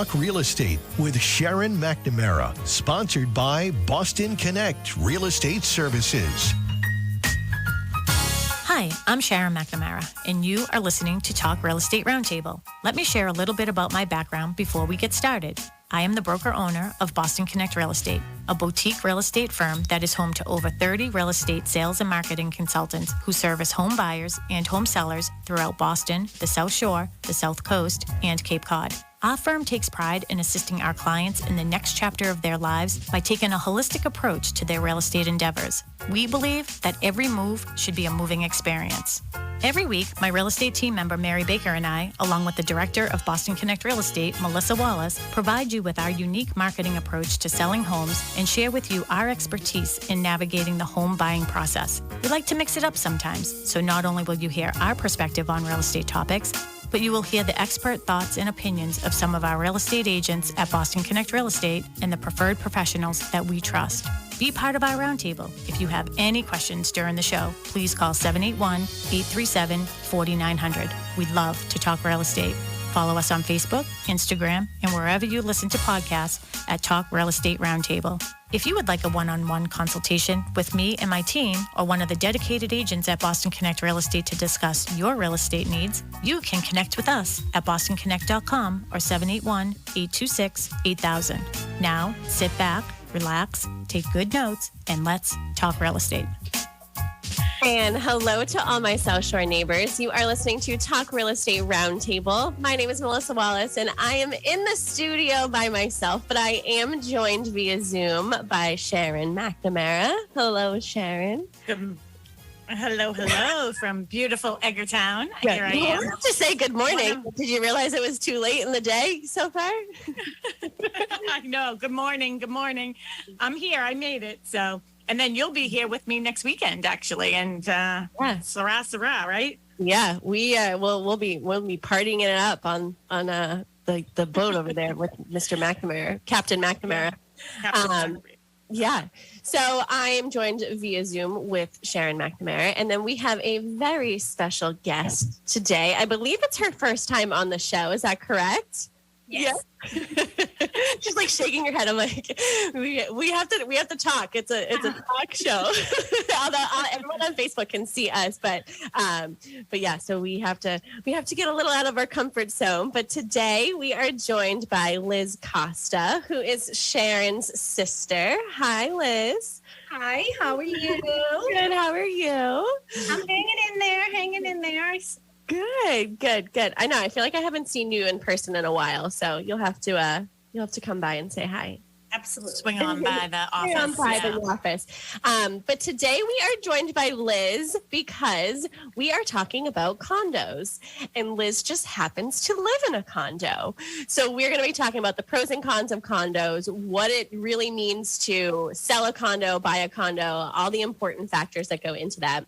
Talk Real Estate with Sharon McNamara, sponsored by Boston Connect Real Estate Services. Hi, I'm Sharon McNamara, and you are listening to Talk Real Estate Roundtable. Let me share a little bit about my background before we get started. I am the broker-owner of Boston Connect Real Estate, a boutique real estate firm that is home to over 30 real estate sales and marketing consultants who service home buyers and home sellers throughout Boston, the South Shore, the South Coast, and Cape Cod. Our firm takes pride in assisting our clients in the next chapter of their lives by taking a holistic approach to their real estate endeavors. We believe that every move should be a moving experience. Every week, my real estate team member, Mary Baker, and I, along with the director of Boston Connect Real Estate, Melissa Wallace, provide you with our unique marketing approach to selling homes and share with you our expertise in navigating the home buying process. We like to mix it up sometimes, so not only will you hear our perspective on real estate topics, but you will hear the expert thoughts and opinions of some of our real estate agents at Boston Connect Real Estate and the preferred professionals that we trust. Be part of our roundtable. If you have any questions during the show, please call 781-837-4900. We'd love to talk real estate. Follow us on Facebook, Instagram, and wherever you listen to podcasts at Talk Real Estate Roundtable. If you would like a one-on-one consultation with me and my team or one of the dedicated agents at Boston Connect Real Estate to discuss your real estate needs, you can connect with us at bostonconnect.com or 781-826-8000. Now, sit back, relax, take good notes, and let's talk real estate. And hello to all my South Shore neighbors. You are listening to Talk Real Estate Roundtable. My name is Melissa Wallace, and I am in the studio by myself, but I am joined via Zoom by Sharon McNamara. Hello, Sharon. Hello from beautiful Edgartown. Here I am. You have to say good morning. Did you realize it was too late in the day so far? I know. Good morning. I'm here. I made it. So. And then you'll be here with me next weekend, actually, and sarah, right? Yeah, we'll be partying it up on the boat over there with Mr. McNamara, Captain McNamara. Yeah. So I am joined via Zoom with Sharon McNamara, and then we have a very special guest today. I believe it's her first time on the show. Is that correct? Yes. Yeah. She's like shaking her head. I'm like, we have to talk. It's a talk show. Although everyone on Facebook can see us, but yeah. So we have to get a little out of our comfort zone. But today we are joined by Liz Costa, who is Sharon's sister. Hi, Liz. Hi. How are you? Good. How are you? I'm hanging in there. Good. I know. I feel like I haven't seen you in person in a while, so you'll have to come by and say hi. Absolutely. Swing on by the office. The office. But today we are joined by Liz because we are talking about condos, and Liz just happens to live in a condo. So we're going to be talking about the pros and cons of condos, what it really means to sell a condo, buy a condo, all the important factors that go into that.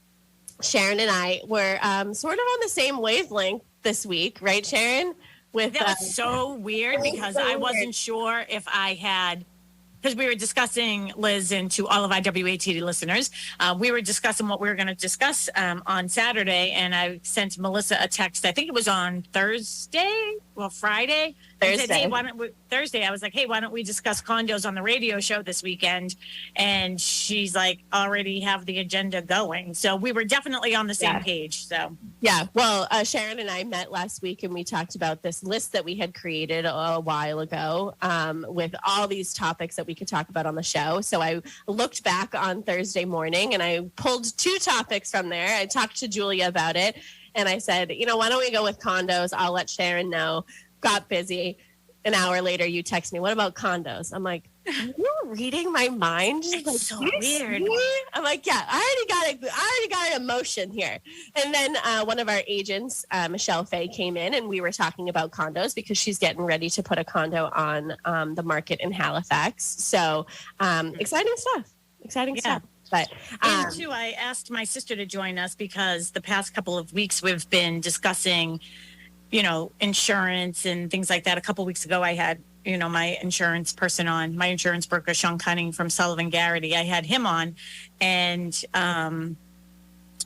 Sharon and I were sort of on the same wavelength this week, right, Sharon? That was so weird because I wasn't sure if I had, because we were discussing, Liz, and to all of our WATD listeners, we were discussing what we were going to discuss on Saturday, and I sent Melissa a text. I think it was on Friday. Thursday. Said, Thursday. I was like, hey, why don't we discuss condos on the radio show this weekend? And she's like, already have the agenda going. So we were definitely on the same page. So yeah. Well, Sharon and I met last week, and we talked about this list that we had created a while ago with all these topics that we could talk about on the show. So I looked back on Thursday morning, and I pulled 2 topics from there. I talked to Julia about it, and I said, why don't we go with condos? I'll let Sharon know. Got busy. An hour later, you text me, what about condos? I'm like, are you reading my mind? It's like, so weird. I'm like, yeah, I already got an emotion here. And then one of our agents, Michelle Fay, came in, and we were talking about condos because she's getting ready to put a condo on the market in Halifax. So exciting stuff. But and too, I asked my sister to join us because the past couple of weeks we've been discussing insurance and things like that. A couple of weeks ago, I had, my insurance person on, my insurance broker, Sean Cunning from Sullivan Garrity. I had him on, and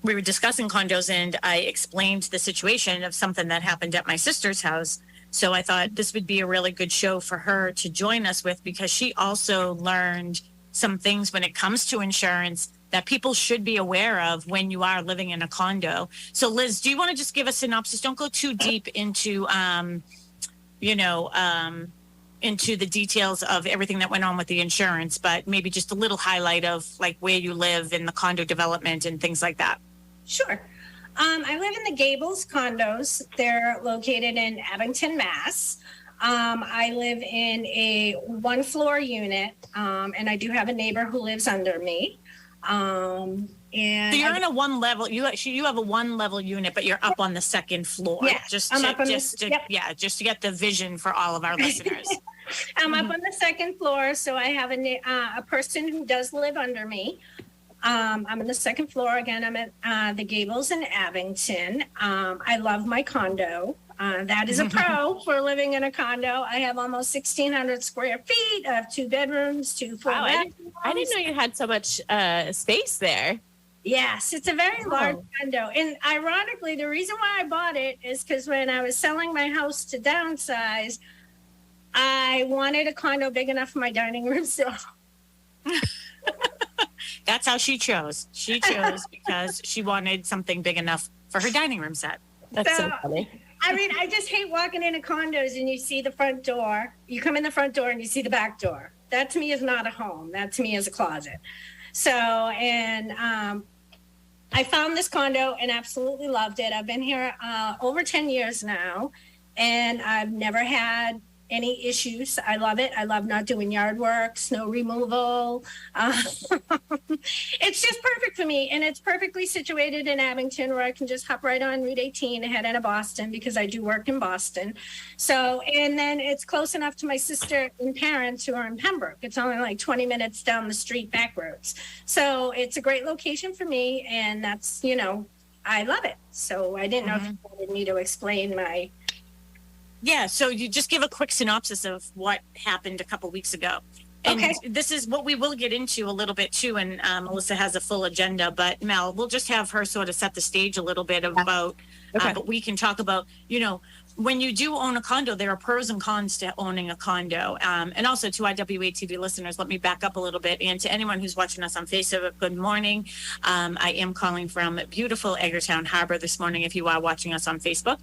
we were discussing condos, and I explained the situation of something that happened at my sister's house. So I thought this would be a really good show for her to join us with, because she also learned some things when it comes to insurance that people should be aware of when you are living in a condo. So Liz, do you want to just give a synopsis? Don't go too deep into, into the details of everything that went on with the insurance, but maybe just a little highlight of like where you live in the condo development and things like that. Sure. I live in the Gables condos. They're located in Abington, Mass. I live in a one-floor unit, and I do have a neighbor who lives under me. And so you're in a one level. You have a one level unit, but you're up on the second floor. Yeah, just to get the vision for all of our listeners. I'm up on the second floor, so I have a person who does live under me. I'm on the second floor. Again, I'm at the Gables in Abington. I love my condo. That is a pro for living in a condo. I have almost 1,600 square feet. I have 2 bedrooms, 2 full bathrooms. I didn't know you had so much space there. Yes, it's a very large condo. And ironically, the reason why I bought it is because when I was selling my house to downsize, I wanted a condo big enough for my dining room. So that's how she chose. She chose because she wanted something big enough for her dining room set. That's so funny. I mean, I just hate walking into condos and you see the front door. You come in the front door and you see the back door. That to me is not a home. That to me is a closet. So, and I found this condo and absolutely loved it. I've been here over 10 years now, and I've never had any issues. I love it. I love not doing yard work, snow removal. It's just perfect for me. And it's perfectly situated in Abington, where I can just hop right on Route 18 and head into Boston, because I do work in Boston. So, and then it's close enough to my sister and parents who are in Pembroke. It's only like 20 minutes down the street, back roads. So it's a great location for me. And that's, I love it. So I didn't know if you wanted me to explain my... Yeah, so you just give a quick synopsis of what happened a couple weeks ago. And this is what we will get into a little bit too, and Melissa has a full agenda, but Mel, we'll just have her sort of set the stage a little bit about, but we can talk about, when you do own a condo, there are pros and cons to owning a condo. And also to our WATD listeners, let me back up a little bit. And to anyone who's watching us on Facebook, good morning. I am calling from beautiful Edgartown Harbor this morning if you are watching us on Facebook.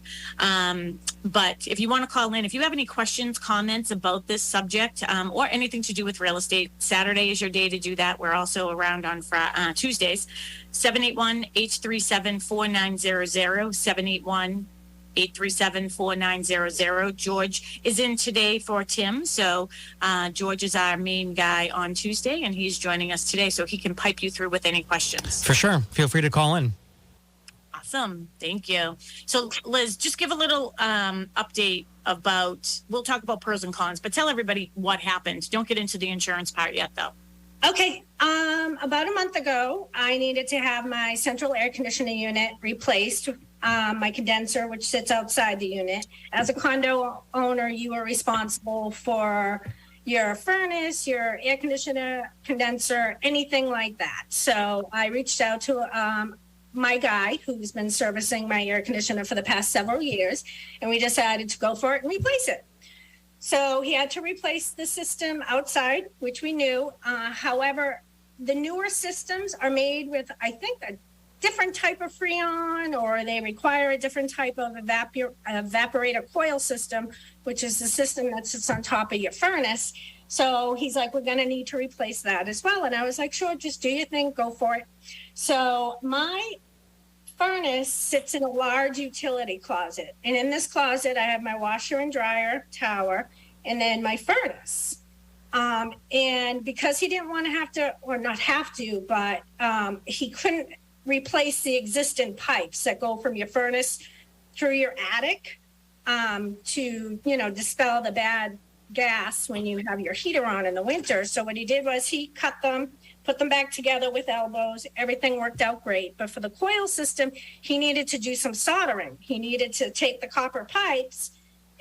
But if you want to call in, if you have any questions, comments about this subject, or anything to do with real estate, Saturday is your day to do that. We're also around on Tuesdays. 781-837-4900, 781-837-4900. George is in today for Tim. So George is our main guy on Tuesday, and he's joining us today so he can pipe you through with any questions. For sure. Feel free to call in. Awesome. Thank you. So Liz, just give a little update about, we'll talk about pros and cons, but tell everybody what happened. Don't get into the insurance part yet though. Okay. About a month ago, I needed to have my central air conditioning unit replaced. My condenser, which sits outside the unit. As a condo owner, you are responsible for your furnace, your air conditioner, condenser, anything like that. So I reached out to my guy who's been servicing my air conditioner for the past several years, and we decided to go for it and replace it. So he had to replace the system outside, which we knew. However, the newer systems are made with, I think, a different type of Freon, or they require a different type of evaporator coil system, which is the system that sits on top of your furnace. So he's like, we're going to need to replace that as well. And I was like, sure, just do your thing, go for it. So my furnace sits in a large utility closet. And in this closet, I have my washer and dryer tower, and then my furnace. And because he didn't want to have to, or not have to, but he couldn't replace the existing pipes that go from your furnace through your attic to, dispel the bad gas when you have your heater on in the winter. So what he did was he cut them, put them back together with elbows. Everything worked out great. But for the coil system, he needed to do some soldering. He needed to take the copper pipes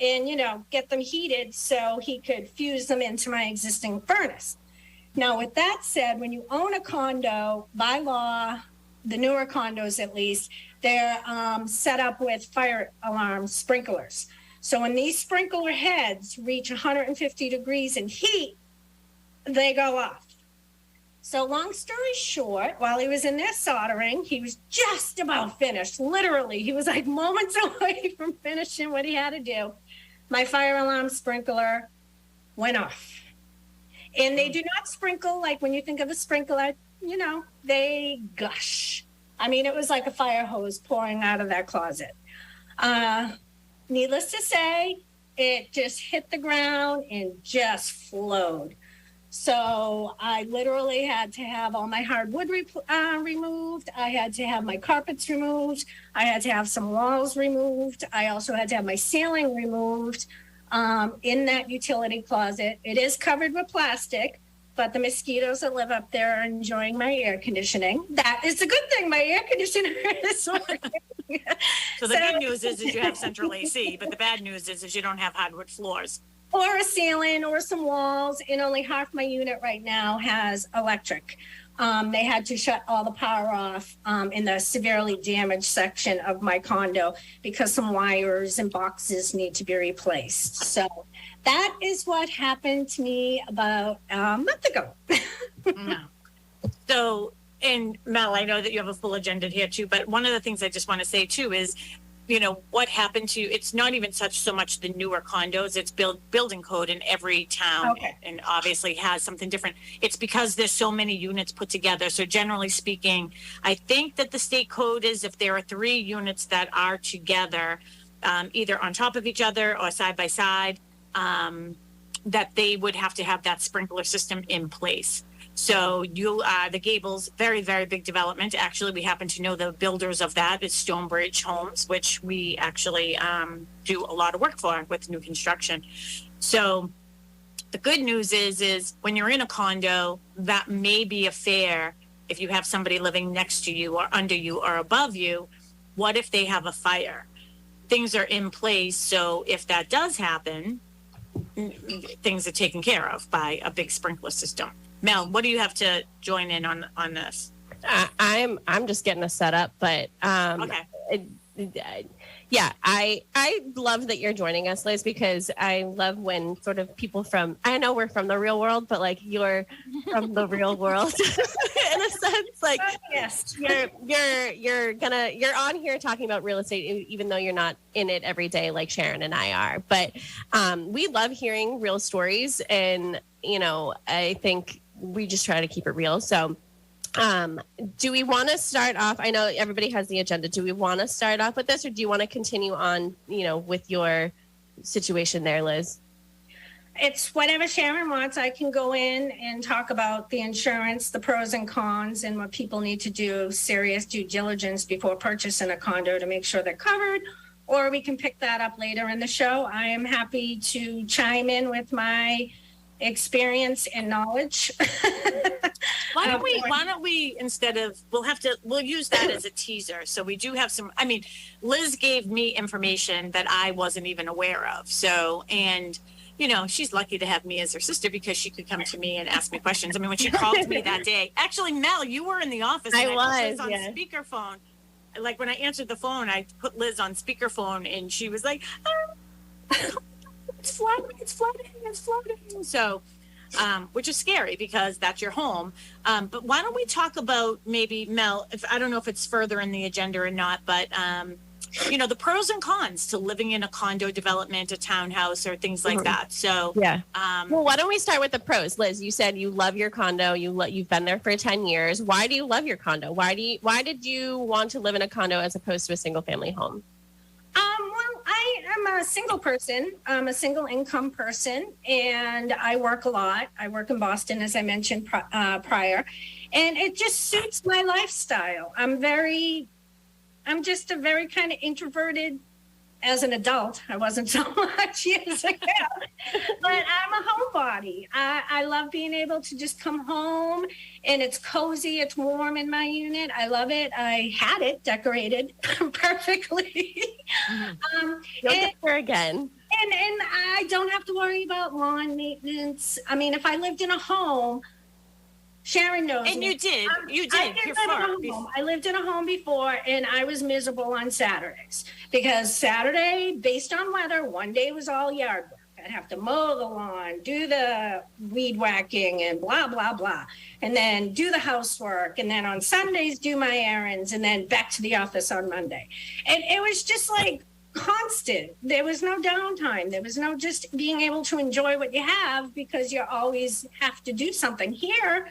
and, get them heated so he could fuse them into my existing furnace. Now, with that said, when you own a condo, by law, the newer condos at least, they're set up with fire alarm sprinklers. So when these sprinkler heads reach 150 degrees in heat, they go off. So long story short, while he was in there soldering, he was just about finished. Literally, he was like moments away from finishing what he had to do. My fire alarm sprinkler went off. And they do not sprinkle like when you think of a sprinkler, you know, they gush. I mean, it was like a fire hose pouring out of that closet. Needless to say, it just hit the ground and just flowed. So I literally had to have all my hardwood removed. I had to have my carpets removed. I had to have some walls removed. I also had to have my ceiling removed in that utility closet. It is covered with plastic, but the mosquitoes that live up there are enjoying my air conditioning. That is a good thing. My air conditioner is working. So the good news is you have central AC, but the bad news is you don't have hardwood floors. Or a ceiling or some walls, and only half my unit right now has electric. They had to shut all the power off in the severely damaged section of my condo because some wires and boxes need to be replaced. So that is what happened to me about a month ago. So, and Mel, I know that you have a full agenda here too, but one of the things I just want to say too is, you know, what happened to, it's not even so much the newer condos, it's building code in every town. Okay. And obviously has something different. It's because there's so many units put together. So generally speaking, I think that the state code is if there are 3 units that are together, either on top of each other or side by side, that they would have to have that sprinkler system in place. So the Gables, very, very big development. Actually, we happen to know the builders of that is Stonebridge Homes, which we actually do a lot of work for with new construction. So the good news is when you're in a condo, that may be a fair if you have somebody living next to you or under you or above you. What if they have a fire? Things are in place. So if that does happen, things are taken care of by a big sprinkler system. Mel, what do you have to join in on this? I'm just getting us set up, but Okay. Yeah, I love that you're joining us, Liz, because I love when sort of people from, I know we're from the real world, but like you're from the real world in a sense. Like, Yes. you're on here talking about real estate, even though you're not in it every day like Sharon and I are. But we love hearing real stories, and you know, I think we just try to keep it real. So do we want to start off? I know everybody has the agenda. Do we want to start off with this, or do you want to continue on, you know, with your situation there, Liz? It's whatever Sharon wants. I can go in and talk about the insurance, the pros and cons, and what people need to do, serious due diligence before purchasing a condo to make sure they're covered, or we can pick that up later in the show. I am happy to chime in with my experience and knowledge. Why don't we instead of, we'll use that as a teaser. So we do have some, I mean, Liz gave me information that I wasn't even aware of. So, and you know, she's lucky to have me as her sister because she could come to me and ask me questions. I mean, when she called me that day, actually, Mel, you were in the office. And I was on speakerphone. Like when I answered the phone, I put Liz on speakerphone and she was like, it's flooding. So, which is scary because that's your home. But why don't we talk about maybe, Mel, I don't know if it's further in the agenda or not, but, you know, the pros and cons to living in a condo development, a townhouse, or things like that. So, yeah. Well, why don't we start with the pros? Liz, you said you love your condo. You've been there for 10 years. Why do you love your condo? Why did you want to live in a condo as opposed to a single family home? Well, I am a single person. I'm a single income person, and I work a lot. I work in Boston, as I mentioned prior, and it just suits my lifestyle. I'm just a very kind of introverted as an adult. I wasn't so much years ago, but I'm a homebody. I love being able to just come home and it's cozy, it's warm in my unit. I love it. I had it decorated perfectly. You'll get there again. And I don't have to worry about lawn maintenance. I mean, if I lived in a home, Sharon knows. And me. you did. You did. I lived in a home before, and I was miserable on Saturdays because Saturday, based on weather, one day was all yard work. I'd have to mow the lawn, do the weed whacking and blah, blah, blah. And then do the housework. And then on Sundays, do my errands and then back to the office on Monday. And it was just like constant. There was no downtime. There was no just being able to enjoy what you have because you always have to do something. Here,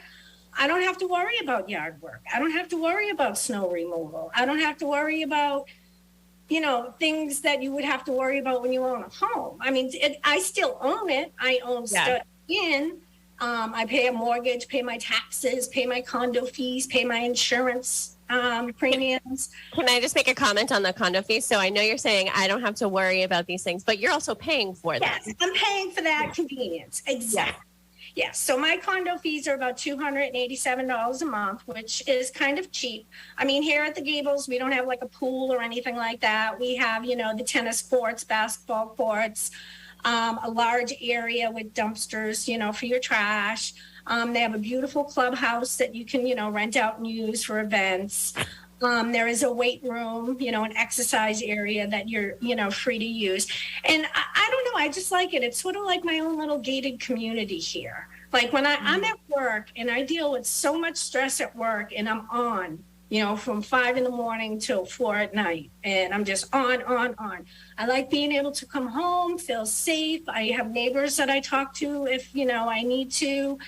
I don't have to worry about yard work. I don't have to worry about snow removal. I don't have to worry about things that you would have to worry about when you own a home. I mean, I still own it. I own stuff in. I pay a mortgage, pay my taxes, pay my condo fees, pay my insurance premiums. Can I just make a comment on the condo fees? So I know you're saying I don't have to worry about these things, but you're also paying for them. Yes, I'm paying for that convenience. Exactly. Yes, so my condo fees are about $287 a month, which is kind of cheap. I mean, here at the Gables, we don't have like a pool or anything like that. We have, the tennis courts, basketball courts, a large area with dumpsters, for your trash. They have a beautiful clubhouse that you can, rent out and use for events. There is a weight room, an exercise area that you're, free to use. And I don't know, I just like it. It's sort of like my own little gated community here. Like when I'm at work and I deal with so much stress at work and I'm on, from 5 a.m. till 4 p.m. and I'm just on. I like being able to come home, feel safe. I have neighbors that I talk to if, I need to.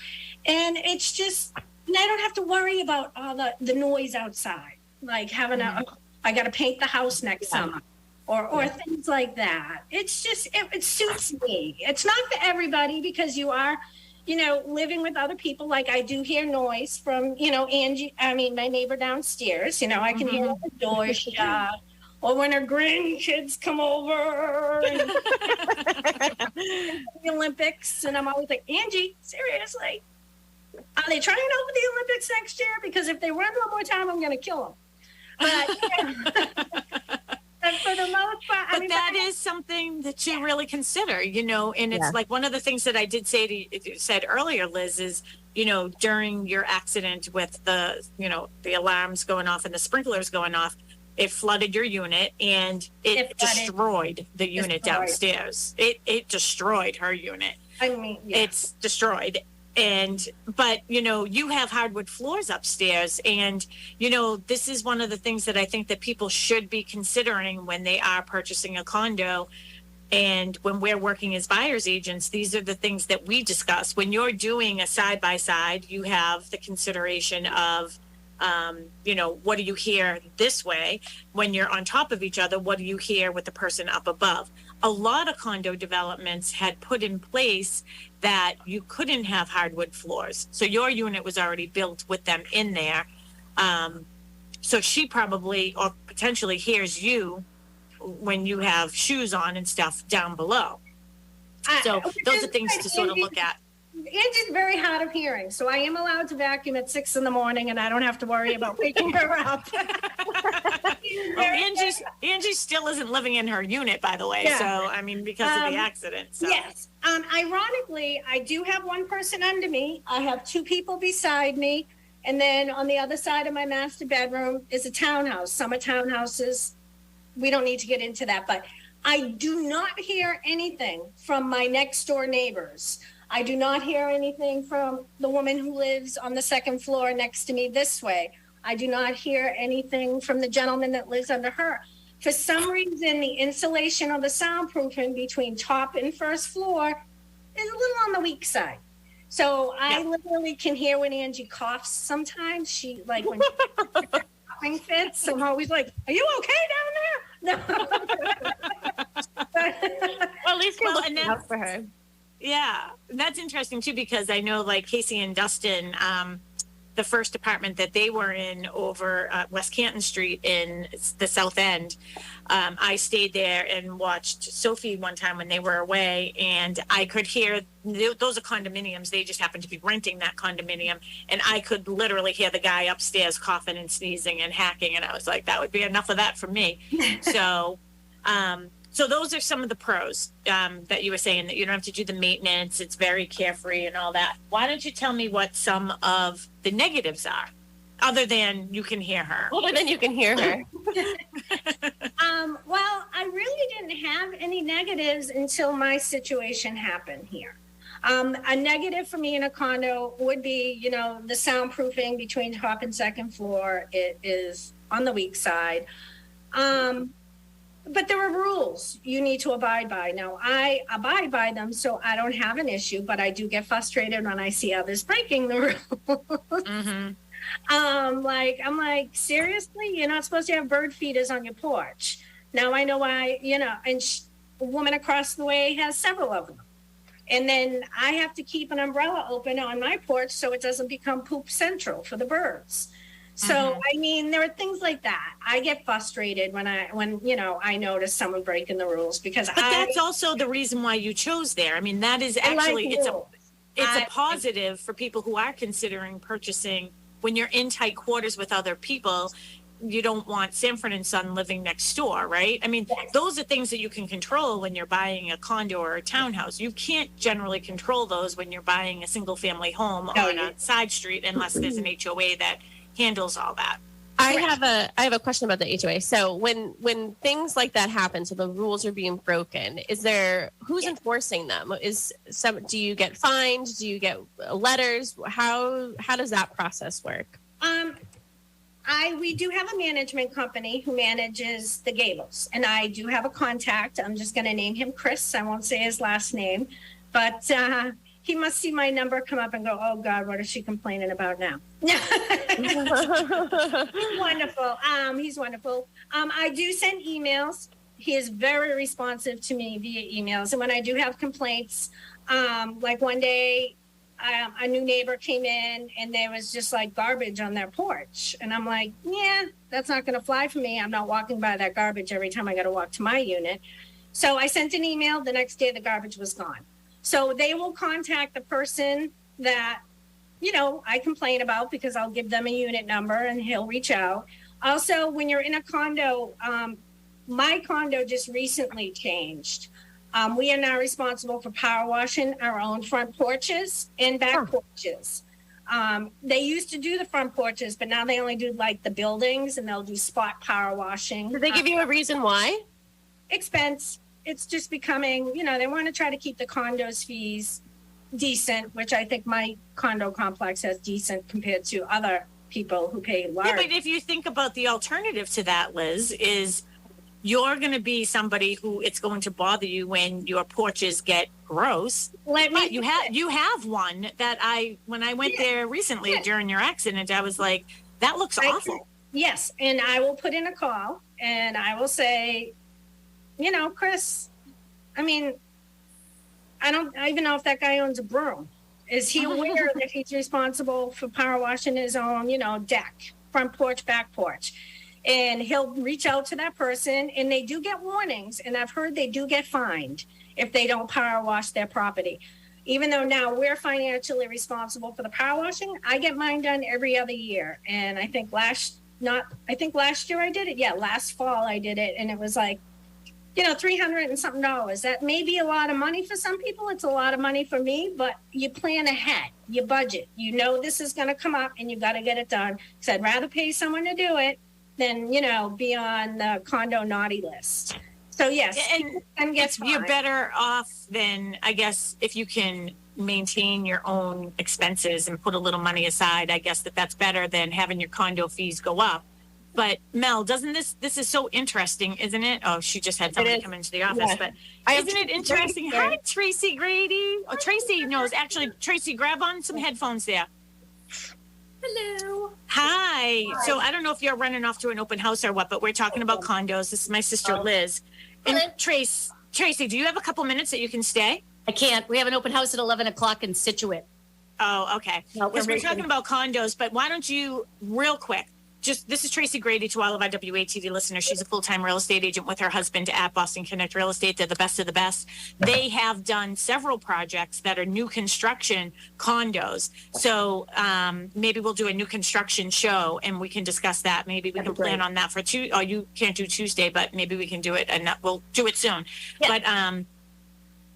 And it's just, and I don't have to worry about all the noise outside. Like having I got to paint the house next summer or things like that. It's just, it suits me. It's not for everybody because you are, living with other people. Like I do hear noise from, Angie, my neighbor downstairs, I can hear the door shut or when her grandkids come over and the Olympics. And I'm always like, Angie, seriously, are they trying out for the Olympics next year? Because if they run one more time, I'm going to kill them. But for the most part, that is something that you really consider, and it's like one of the things that I did said earlier, Liz, is, during your accident with the alarms going off and the sprinklers going off, it flooded your unit and it destroyed the unit downstairs. It destroyed her unit. It's destroyed. But you have hardwood floors upstairs, and this is one of the things that I think that people should be considering when they are purchasing a condo. And when we're working as buyer's agents, these are the things that we discuss. When you're doing a side by side, you have the consideration of what do you hear this way? When you're on top of each other, what do you hear with the person up above? A lot of condo developments had put in place that you couldn't have hardwood floors. So your unit was already built with them in there. So she probably or potentially hears you when you have shoes on and stuff down below. So those are things to sort of look at. Angie's very hard of hearing, so I am allowed to vacuum at 6 a.m. and I don't have to worry about waking her up. Angie still isn't living in her unit, by the way. So because of the accident. So. Yes. Ironically, I do have one person under me. I have 2 people beside me, and then on the other side of my master bedroom is a townhouse. Summer townhouses. We don't need to get into that, but I do not hear anything from my next door neighbors. I do not hear anything from the woman who lives on the second floor next to me this way. I do not hear anything from the gentleman that lives under her. For some reason, the insulation or the soundproofing between top and first floor is a little on the weak side. So I literally can hear when Angie coughs sometimes. She, like, when she's coughing fits, I'm always like, are you okay down there? No. Well, at least looking out for her. Yeah, that's interesting too, because I know like Casey and Dustin, the first apartment that they were in over West Canton Street in the South End, I stayed there and watched Sophie one time when they were away, and I could hear, those are condominiums, they just happened to be renting that condominium, and I could literally hear the guy upstairs coughing and sneezing and hacking, and I was like, that would be enough of that for me. So those are some of the pros that you were saying, that you don't have to do the maintenance. It's very carefree and all that. Why don't you tell me what some of the negatives are, other than you can hear her? Other than you can hear her. Well, I really didn't have any negatives until my situation happened here. A negative for me in a condo would be, the soundproofing between top and second floor. It is on the weak side. But there are rules you need to abide by. Now, I abide by them, so I don't have an issue, but I do get frustrated when I see others breaking the rules. Mm-hmm. I'm like, seriously? You're not supposed to have bird feeders on your porch. Now I know why, and a woman across the way has several of them. And then I have to keep an umbrella open on my porch so it doesn't become poop central for the birds. So, I mean, there are things like that. I get frustrated when I notice someone breaking the rules because But that's also the reason why you chose there. I mean, that is actually, it's a positive for people who are considering purchasing. When you're in tight quarters with other people, you don't want Sanford and Son living next door, right? I mean, those are things that you can control when you're buying a condo or a townhouse. You can't generally control those when you're buying a single family home on a side street, unless there's an HOA that handles all that. I have a question about the HOA. So when things like that happen, so the rules are being broken, who's enforcing them? Do you get fined? Do you get letters? How does that process work? We do have a management company who manages the gables, and I do have a contact. I'm just going to name him Chris. I won't say his last name, but he must see my number come up and go, oh God, what is she complaining about now? He's wonderful. He's wonderful. I do send emails. He is very responsive to me via emails. And when I do have complaints, like one day, a new neighbor came in and there was just like garbage on their porch. And I'm like, yeah, that's not going to fly for me. I'm not walking by that garbage every time I got to walk to my unit. So I sent an email. The next day, the garbage was gone. So they will contact the person that, I complain about, because I'll give them a unit number and he'll reach out. Also, when you're in a condo, my condo just recently changed. We are now responsible for power washing our own front porches and back porches. They used to do the front porches, but now they only do like the buildings, and they'll do spot power washing. Did they give you a reason why? Expense. It's just becoming, they want to try to keep the condos fees decent, which I think my condo complex has decent compared to other people who pay large. Yeah, but if you think about the alternative to that, Liz, is you're going to be somebody who it's going to bother you when your porches get gross. But you have one that when I went there recently during your accident, I was like, that looks awful. Yes, and I will put in a call and I will say, Chris, I mean, I don't even know if that guy owns a broom. Is he aware that he's responsible for power washing his own, deck, front porch, back porch? And he'll reach out to that person, and they do get warnings. And I've heard they do get fined if they don't power wash their property. Even though now we're financially responsible for the power washing, I get mine done every other year. And I think last year I did it. Yeah, last fall I did it, and it was like, $300 and something. That may be a lot of money for some people. It's a lot of money for me, but you plan ahead, you budget. This is going to come up, and you got to get it done. So I'd rather pay someone to do it than, be on the condo naughty list. So yes, and you're better off than, I guess, if you can maintain your own expenses and put a little money aside. I guess that's better than having your condo fees go up. But Mel, doesn't this is so interesting, isn't it? Oh, she just had somebody come into the office, but isn't it interesting? Hi, Tracy Grady. Oh, Tracy knows. Actually, Tracy, grab on some headphones there. Hello. Hi. So I don't know if you're running off to an open house or what, but we're talking about condos. This is my sister, Liz. And Tracy, do you have a couple minutes that you can stay? I can't. We have an open house at 11 o'clock in Situate. Oh, okay. Because we're talking about condos, but why don't you, real quick, this is Tracy Grady to all of our WATD listeners. She's a full-time real estate agent with her husband at Boston Connect Real Estate. They're the best of the best. They have done several projects that are new construction condos. So maybe we'll do a new construction show and we can discuss that. Maybe we can plan on that for Tuesday. Oh, you can't do Tuesday, but maybe we can do it, and we'll do it soon. Yeah. But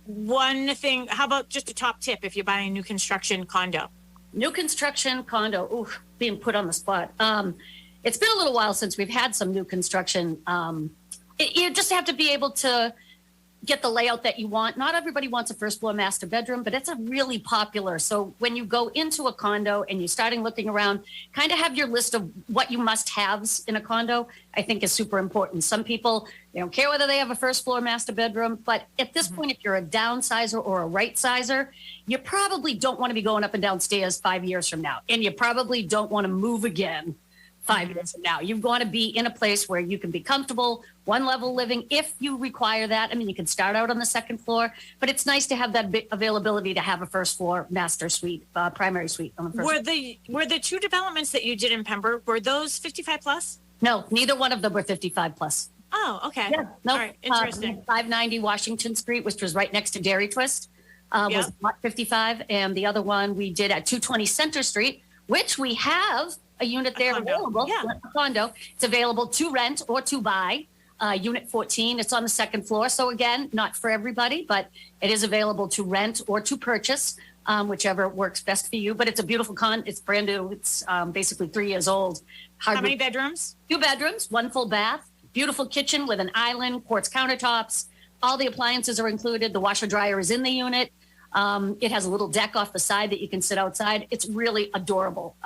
one thing, how about just a top tip if you're buying a new construction condo? New construction condo, ooh, being put on the spot. It's been a little while since we've had some new construction. You just have to be able to get the layout that you want. Not everybody wants a first floor master bedroom, but it's a really popular. So when you go into a condo and you're starting looking around, kind of have your list of what you must haves in a condo, I think is super important. Some people, they don't care whether they have a first floor master bedroom, but at this point, if you're a downsizer or a right sizer, you probably don't want to be going up and down stairs 5 years from now. And you probably don't want to move again 5 years from now. You want to be in a place where you can be comfortable, one level living if you require that. I mean, you can start out on the second floor, but it's nice to have that availability to have a first floor master suite, primary suite on the first floor. Were the two developments that you did in Pembroke, were those 55 plus? No, neither one of them were 55 plus. Oh, okay. Yeah, no, all right, interesting. 590 Washington Street, which was right next to Dairy Twist, was not 55. And the other one we did at 220 Center Street, which we have a unit there available, a condo. It's available to rent or to buy. Unit 14, it's on the second floor. So again, not for everybody, but it is available to rent or to purchase, whichever works best for you. But it's a beautiful it's brand new. It's basically 3 years old. How many bedrooms? 2 bedrooms, 1 full bath, beautiful kitchen with an island, quartz countertops. All the appliances are included. The washer dryer is in the unit. It has a little deck off the side that you can sit outside. It's really adorable.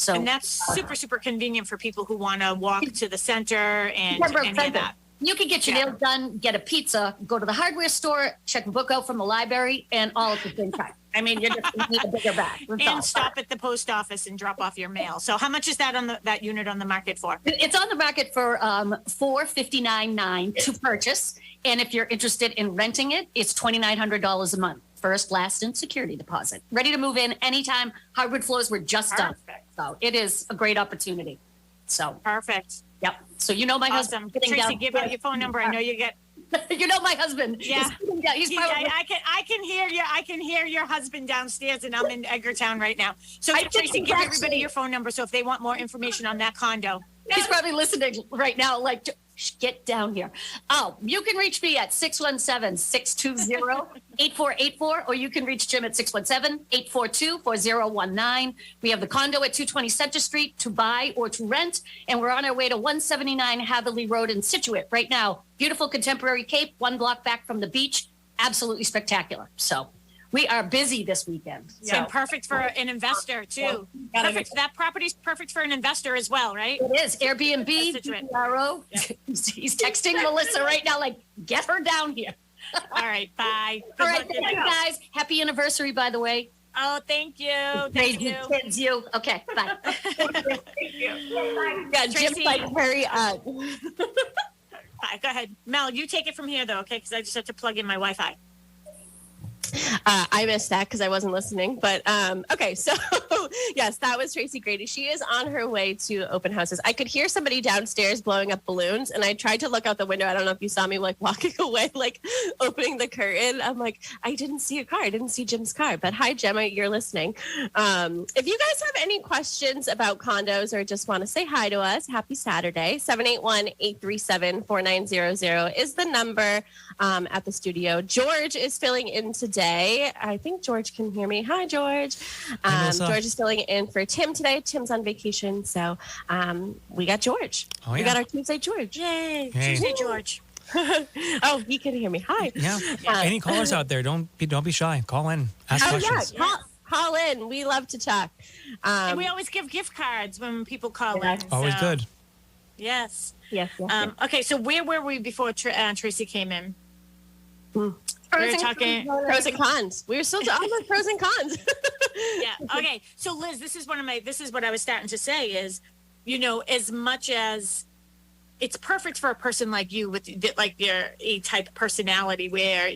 And that's super, super convenient for people who want to walk to the center and any of that. You can get your nails done, get a pizza, go to the hardware store, check a book out from the library, and all at the same time. I mean, you're just going to need a bigger bag. And stop at the post office and drop off your mail. So how much is that that unit on the market for? It's on the market for $459.9 to purchase. And if you're interested in renting it, it's $2,900 a month. First, last, and security deposit. Ready to move in anytime. Hardwood floors were just done. So it is a great opportunity. So perfect. Yep. So you know my husband. Tracy, give out your phone number. I know you get. You know my husband. Yeah. He's probably... I can hear you. I can hear your husband downstairs, and I'm in Edgartown right now. So Tracy, give everybody your phone number. So if they want more information on that condo, he's probably listening right now. Like, get down here. Oh, you can reach me at 617-620-8484, or you can reach Jim at 617-842-4019. We have the condo at 220 Center Street to buy or to rent, and we're on our way to 179 Hatherley Road in Situate right now. Beautiful contemporary cape, 1 block back from the beach. Absolutely spectacular. So we are busy this weekend. So. And perfect for an investor too. Perfect. That property's perfect for an investor as well, right? It is. Airbnb, BRO. Yep. He's texting Melissa right now, like, get her down here. All right, bye. All right, thank you guys. Happy anniversary, by the way. Oh, thank you. Thank you. Kids, you. Okay, bye. Thank you. Yeah, Jim's like, hurry up. Go ahead. Mel, you take it from here, though, okay? Because I just have to plug in my Wi-Fi. I missed that because I wasn't listening. But okay, so yes, that was Tracy Grady. She is on her way to open houses. I could hear somebody downstairs blowing up balloons, and I tried to look out the window. I don't know if you saw me like walking away, like opening the curtain. I'm like, I didn't see a car. I didn't see Jim's car. But hi, Gemma, you're listening. If you guys have any questions about condos or just want to say hi to us, happy Saturday. 781-837-4900 is the number at the studio. George is filling in today. I think George can hear me. Hi, George. George is filling in for Tim today. Tim's on vacation, so we got George. Oh, yeah. We got our Tuesday George. Yay. Hey. Tuesday George. Oh, he can hear me. Hi. Yeah. Any callers out there, don't be shy. Call in. Ask questions. Yeah. Call in. We love to talk. And we always give gift cards when people call in. Always good. Yes. Yes. Okay, so where were we before Tracy came in? We were talking pros and cons. We were still talking about pros and cons. Yeah. Okay. So Liz, this is what I was starting to say is, as much as it's perfect for a person like you with like your A-type personality where,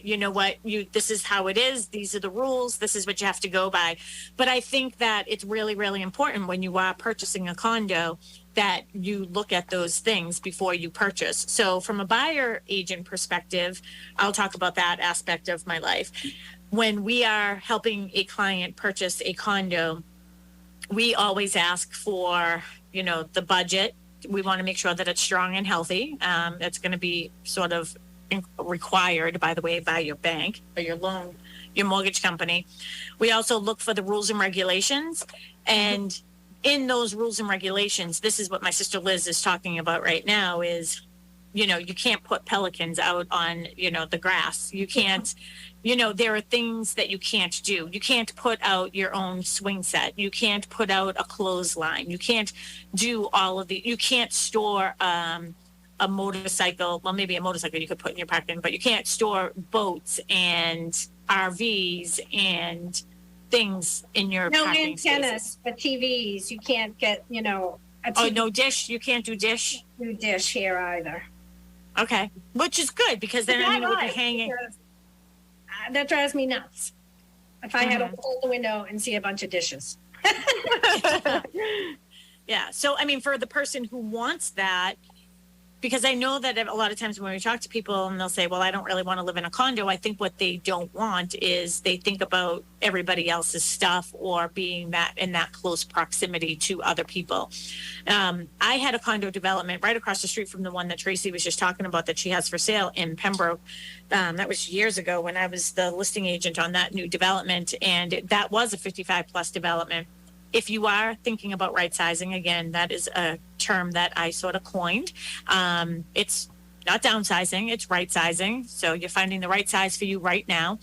this is how it is. These are the rules. This is what you have to go by. But I think that it's really, really important when you are purchasing a condo that you look at those things before you purchase. So from a buyer agent perspective, I'll talk about that aspect of my life. When we are helping a client purchase a condo, we always ask for, the budget. We want to make sure that it's strong and healthy. It's going to be sort of required, by the way, by your bank or your mortgage company. We also look for the rules and regulations, and in those rules and regulations, this is what my sister Liz is talking about right now is, you can't put pelicans out on, the grass. You can't, there are things that you can't do. You can't put out your own swing set. You can't put out a clothesline. You can't do all of you can't store a motorcycle. Well, maybe a motorcycle you could put in your parking, but you can't store boats and RVs and things in your parking spaces. No antennas for TVs. You can't get, a TV. No dish. You can't do dish. Do dish here either. Okay, which is good because then it would be hanging. That drives me nuts. If I had to open the window and see a bunch of dishes. Yeah. So, for the person who wants that, because I know that a lot of times when we talk to people and they'll say, well, I don't really want to live in a condo. I think what they don't want is they think about everybody else's stuff or being in that close proximity to other people. I had a condo development right across the street from the one that Tracy was just talking about that she has for sale in Pembroke. That was years ago when I was the listing agent on that new development. And that was a 55 plus development. If you are thinking about right sizing, again, that is a term that I sort of coined. It's not downsizing, it's right sizing. So you're finding the right size for you right now.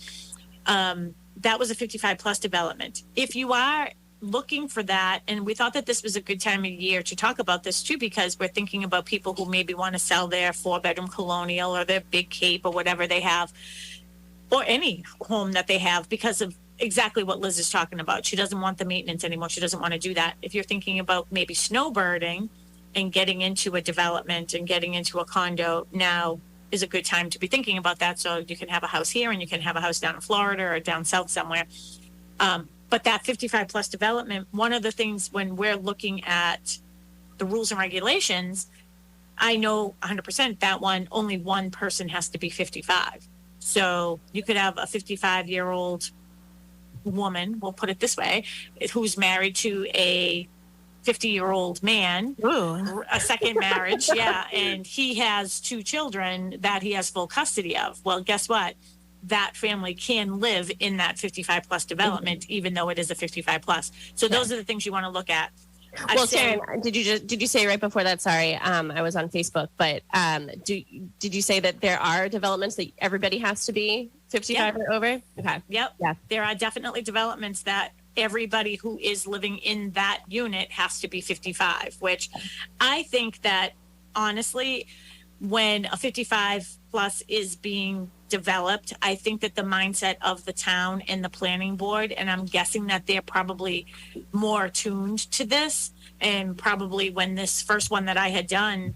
That was a 55 plus development. If you are looking for that, and we thought that this was a good time of year to talk about this too, because we're thinking about people who maybe want to sell their 4-bedroom colonial or their big cape or whatever they have, or any home that they have because of exactly what Liz is talking about. She doesn't want the maintenance anymore. She doesn't want to do that. If you're thinking about maybe snowbirding and getting into a development and getting into a condo, now is a good time to be thinking about that. So you can have a house here and you can have a house down in Florida or down south somewhere. But that 55 plus development, one of the things when we're looking at the rules and regulations, I know 100% that only one person has to be 55. So you could have a 55-year-old woman, we'll put it this way, who's married to a 50-year-old man. Ooh. A second marriage. Yeah. And he has 2 children that he has full custody of. Well, guess what? That family can live in that 55 plus development, even though it is a 55 plus. So those are the things you want to look at. Well, Sharon, did you say right before that? Sorry, I was on Facebook, but did you say that there are developments that everybody has to be 55 or over? Okay. Yep. Yeah. There are definitely developments that everybody who is living in that unit has to be 55, which I think that honestly, when a 55 plus is being developed, I think that the mindset of the town and the planning board, and I'm guessing that they're probably more tuned to this, and probably when this first one that I had done,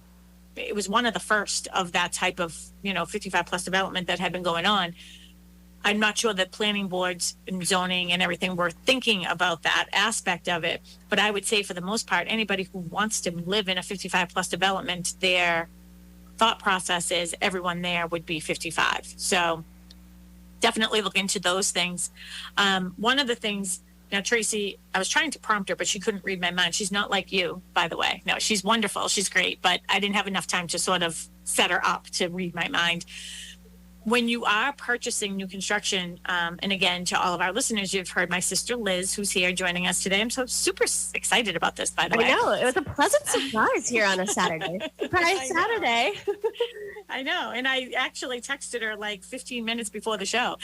it was one of the first of that type of 55 plus development that had been going on. I'm not sure that planning boards and zoning and everything were thinking about that aspect of it, but I would say for the most part, anybody who wants to live in a 55 plus development, their thought process is everyone there would be 55. So definitely look into those things. One of the things, now Tracy, I was trying to prompt her, but she couldn't read my mind. She's not like you, by the way. No, she's wonderful. She's great, but I didn't have enough time to sort of set her up to read my mind. When you are purchasing new construction, and again, to all of our listeners, you've heard my sister Liz, who's here joining us today. I'm so super excited about this, by the way. I know. It was a pleasant surprise here on a Saturday. Surprise Saturday. I know. And I actually texted her like 15 minutes before the show.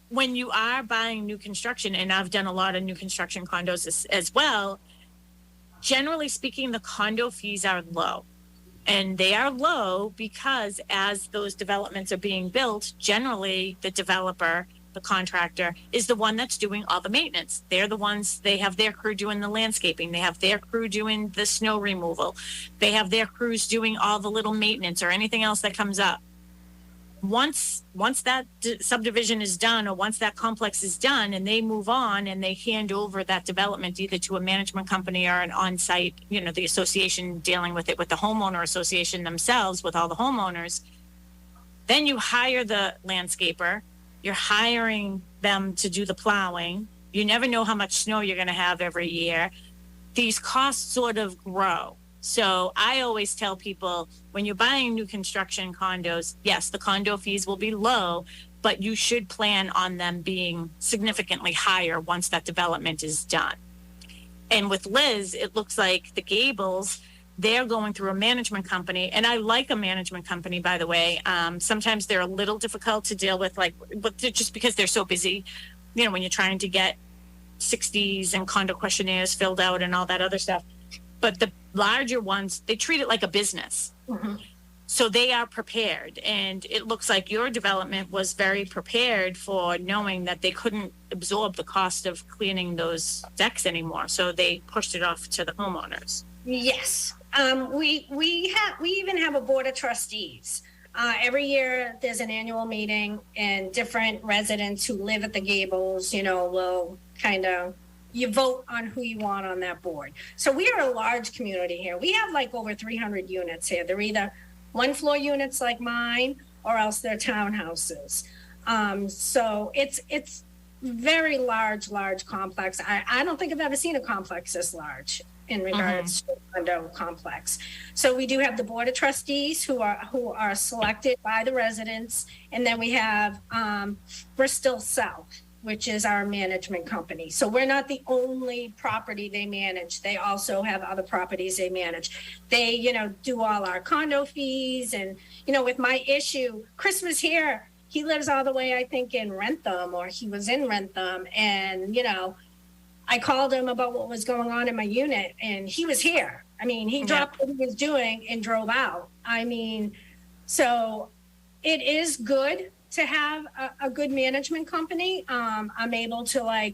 When you are buying new construction, and I've done a lot of new construction condos as well, generally speaking, the condo fees are low. And they are low because as those developments are being built, generally the developer, the contractor, is the one that's doing all the maintenance. They're the ones, they have their crew doing the landscaping. They have their crew doing the snow removal. They have their crews doing all the little maintenance or anything else that comes up. once that subdivision is done, or once that complex is done, and they move on and they hand over that development either to a management company or an on-site, the association dealing with it, with the homeowner association themselves, with all the homeowners, then you hire the landscaper. You're hiring them to do the plowing. You never know how much snow you're going to have every year. These costs sort of grow. So I always tell people, when you're buying new construction condos, yes, the condo fees will be low, but you should plan on them being significantly higher once that development is done. And with Liz, it looks like the Gables, they're going through a management company. And I like a management company, by the way. Sometimes they're a little difficult to deal with, just because they're so busy, when you're trying to get 60s and condo questionnaires filled out and all that other stuff. But the larger ones, they treat it like a business. Mm-hmm. So they are prepared. And it looks like your development was very prepared for knowing that they couldn't absorb the cost of cleaning those decks anymore. So they pushed it off to the homeowners. Yes. We even have a board of trustees. Every year there's an annual meeting, and different residents who live at the Gables, will kind of, you vote on who you want on that board. So we are a large community here. We have over 300 units here. They're either one floor units like mine, or else they're townhouses. So it's very large complex. I don't think I've ever seen a complex this large in regards to a condo complex. So we do have the board of trustees who are selected by the residents, and then we have Bristol South, which is our management company. So we're not the only property they manage. They also have other properties they manage. They, do all our condo fees. And, with my issue, Chris was here. He lives all the way, I think, in Rentham, or he was in Rentham. And, I called him about what was going on in my unit, and he was here. I mean, he dropped what he was doing and drove out. I mean, so it is good to have a good management company. I'm able to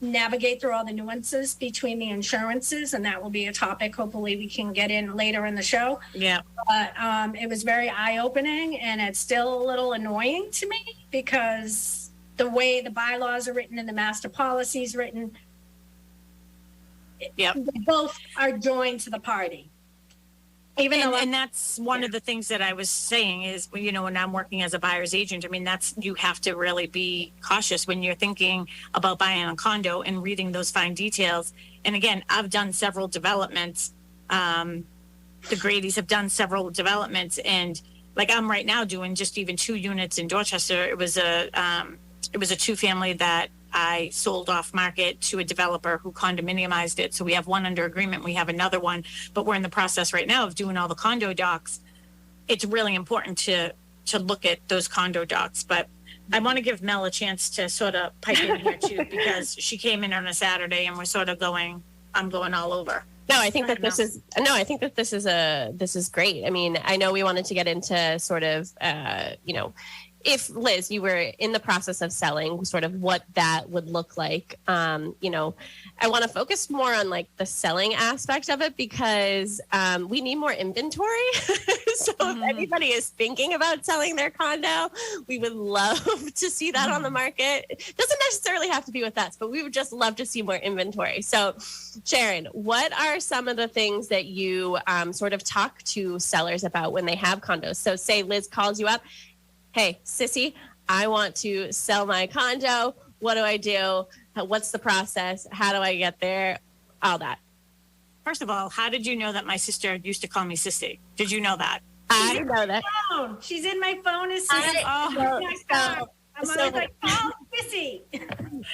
navigate through all the nuances between the insurances, and that will be a topic hopefully we can get in later in the show. Yeah. But it was very eye-opening, and it's still a little annoying to me because the way the bylaws are written and the master policy is written, they both are joined to the party. And that's one of the things that I was saying is, when I'm working as a buyer's agent, I mean, you have to really be cautious when you're thinking about buying a condo and reading those fine details. And again, I've done several developments. The Grady's have done several developments, and I'm right now doing just even 2 units in Dorchester. It was a 2-family that I sold off market to a developer who condominiumized it. So we have one under agreement. We have another one, but we're in the process right now of doing all the condo docs. It's really important to look at those condo docs, but I want to give Mel a chance to sort of pipe in here too, because she came in on a Saturday and we're sort of I'm going all over. No, I think that this is great. I mean, I know we wanted to get into sort of, if Liz, you were in the process of selling, sort of what that would look like. I want to focus more on the selling aspect of it, because we need more inventory. So if anybody is thinking about selling their condo, we would love to see that on the market. It doesn't necessarily have to be with us, but we would just love to see more inventory. So Sharon, what are some of the things that you sort of talk to sellers about when they have condos? So say Liz calls you up. Hey, sissy, I want to sell my condo. What do I do? What's the process? How do I get there? All that. First of all, how did you know that my sister used to call me sissy? Did you know that? I know that. She's in my phone as sissy. I'm always like, oh, sissy.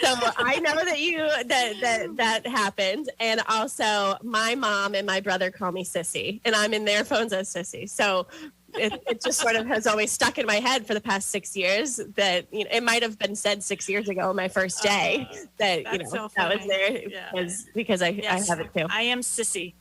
So I know that that happened. And also my mom and my brother call me sissy, and I'm in their phones as sissy. So it just sort of has always stuck in my head for the past 6 years that it might have been said 6 years ago, my first day, that so that was there because I have it too. I am sissy.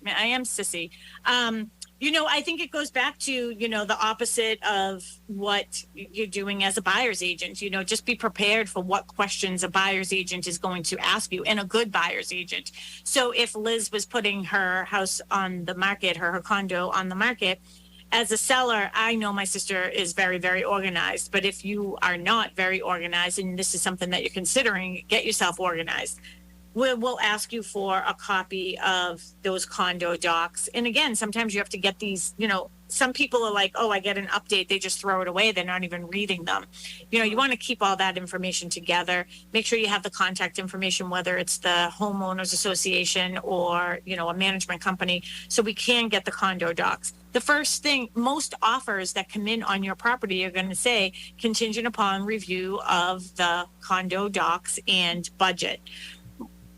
I think it goes back to the opposite of what you're doing as a buyer's agent. Just be prepared for what questions a buyer's agent is going to ask you, and a good buyer's agent. So if Liz was putting her house on the market, her condo on the market, as a seller, I know my sister is very, very organized. But if you are not very organized, and this is something that you're considering, get yourself organized. We'll ask you for a copy of those condo docs. And again, sometimes you have to get these, some people are like, oh, I get an update. They just throw it away. They're not even reading them. You want to keep all that information together. Make sure you have the contact information, whether it's the homeowners association or, a management company, so we can get the condo docs. The first thing, most offers that come in on your property are going to say contingent upon review of the condo docs and budget.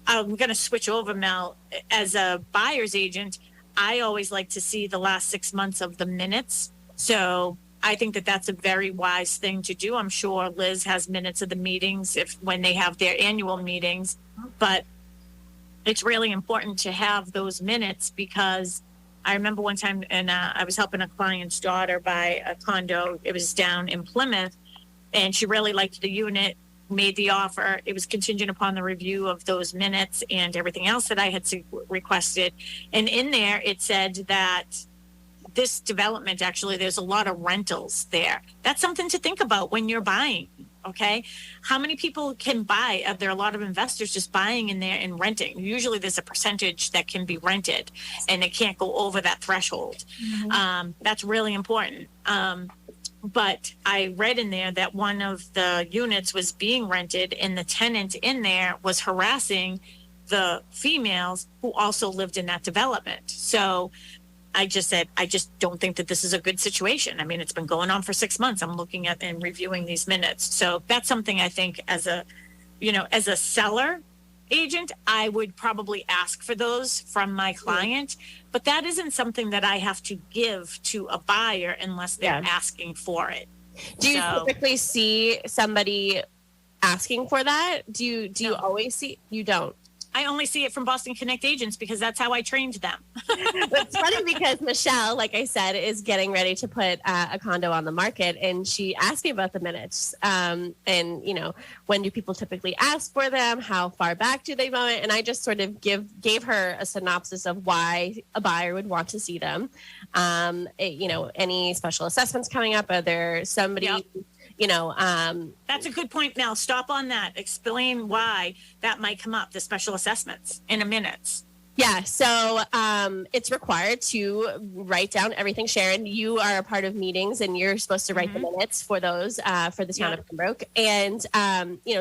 I'm going to switch over, Mel. As a buyer's agent, I always like to see the last 6 months of the minutes. So I think that that's a very wise thing to do. I'm sure Liz has minutes of the meetings when they have their annual meetings, but it's really important to have those minutes, because I remember one time, and I was helping a client's daughter buy a condo. It was down in Plymouth, and she really liked the unit, made the offer. It was contingent upon the review of those minutes and everything else that I had requested. And in there, it said that this development, actually, there's a lot of rentals there. That's something to think about when you're buying. Okay. How many people can buy? There are a lot of investors just buying in there and renting. Usually there's a percentage that can be rented, and it can't go over that threshold. That's really important. But I read in there that one of the units was being rented, and the tenant in there was harassing the females who also lived in that development. So I just said, I just don't think that this is a good situation. I mean, it's been going on for 6 months. I'm looking at and reviewing these minutes. So that's something I think as a seller agent, I would probably ask for those from my client, but that isn't something that I have to give to a buyer unless they're asking for it. Do you typically see somebody asking for that? Do you always see? You don't. I only see it from Boston Connect agents because that's how I trained them. It's funny because Michelle, like I said, is getting ready to put a condo on the market, and she asked me about the minutes. And, when do people typically ask for them? How far back do they want it? And I just sort of gave her a synopsis of why a buyer would want to see them. Any special assessments coming up? Are there somebody... Yep. That's a good point, Mel. Stop on that. Explain why that might come up, the special assessments, in a minute. Yeah, so it's required to write down everything. Sharon, you are a part of meetings, and you're supposed to write the minutes for those for the town of Pembroke. And,